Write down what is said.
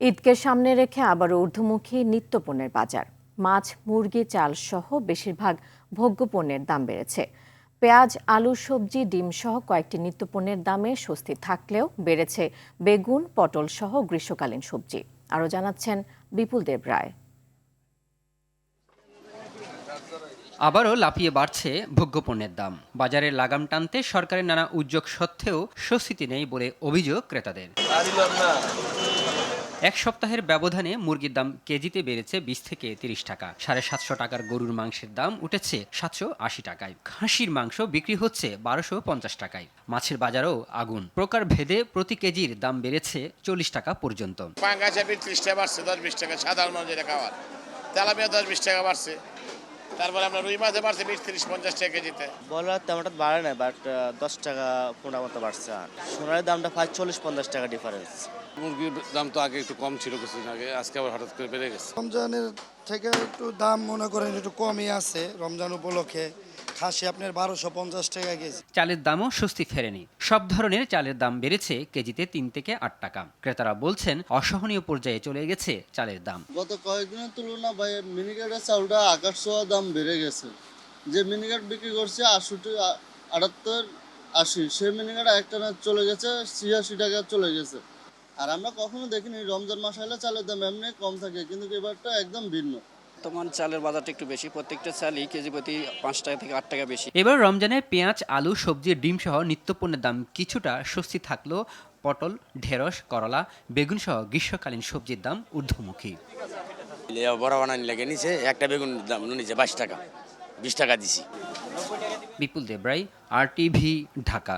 ঈদকে সামনে রেখে আবারও ঊর্ধ্বমুখী নিত্যপণ্যের বাজার। মাছ, মুরগি, চাল সহ বেশিরভাগ ভোগ্যপণ্যের দাম বেড়েছে। পেঁয়াজ, আলু, সবজি, ডিম সহ কয়েকটি নিত্যপণ্যের দামে স্বস্তি থাকলেও বেড়েছে বেগুন, পটল সহ গ্রীষ্মকালীন সবজি। আরও জানাচ্ছেন বিপুল দেব রায়। আবারও লাফিয়ে বাড়ছে ভোগ্যপণ্যের দাম। বাজারে লাগাম টানতে সরকারের নানা উদ্যোগ সত্ত্বেও স্বস্তিতে নেই বলে অভিযোগ ক্রেতাদের। এক সপ্তাহের ব্যবধানে মুরগির দাম কেজিতে বেড়েছে 20 থেকে 30 টাকা। 750 টাকার গরুর মাংসের দাম উঠেছে 780 টাকায়। খাসির মাংস বিক্রি হচ্ছে 1250 টাকায়। মাছের বাজারও আগুন। প্রকার ভেদে প্রতি কেজির দাম বেড়েছে 40 টাকা পর্যন্ত। পাঙ্গাসে 30 টাকা বাড়ছে, 10-20 টাকা সাধারণ মানুষ যেটা খাওয়ার। তেলাপিয়া 10-20 টাকা বাড়ছে। তারপরে আমরা রুই মাছে বাড়ছে 20-30-50 টাকা কেজিতে। বলার তেমনটা বাড়ে না, বাট 10 টাকা 15 মতো বাড়ছে। আর সোনার দামটা 40-50 টাকা ডিফারেন্স। মুরগির দাম তো আগে একটু কম ছিল কিছুদিন আগে, আজকে আবার হঠাৎ করে বেড়ে গেছে। রমজানের থেকে একটু দাম মনে করেন একটু কমই আছে। রমজান উপলক্ষে খাসি আপনার 1250 টাকা কেজি। চালের দামও স্বস্তি ফেরেনি। সব ধরনের চালের দাম বেড়েছে কেজিতে 3 থেকে 8 টাকা। ক্রেতারা বলছেন অসহনীয় পর্যায়ে চলে গেছে চালের দাম। গত কয়েকদিনের তুলনা ভাই মিনিকেটের চাউলটা আকাশ ছোঁয়া দাম বেড়ে গেছে। যে মিনিকেট বিক্রি করছে 78-80, সেই মিনিকেট একটানা চলে গেছে 86 টাকা চলে গেছে। আর আমরা কখনো দেখিনি রমজান মাস হলে চালের দাম এমনি কম থাকে, কিন্তু এবারটা একদম ভিন্ন। বর্তমান চালের বাজারটা একটু বেশি, প্রত্যেকটা চালই কেজি প্রতি 5 টাকা থেকে 8 টাকা বেশি। এবার রমজানে পেঁয়াজ, আলু, সবজি, ডিম সহ নিত্যপণ্যের দাম কিছুটা স্বস্তি থাকলেও পটল, ঢেঁড়স, করলা, বেগুন সহ গ্রীষ্মকালীন সবজির দাম ঊর্ধ্বমুখী। বড় বানানি লাগে নিচে একটা বেগুন দাম নিচে 22 টাকা, 20 টাকা দিছি। বিপুল দেব রায়, RTV, ঢাকা।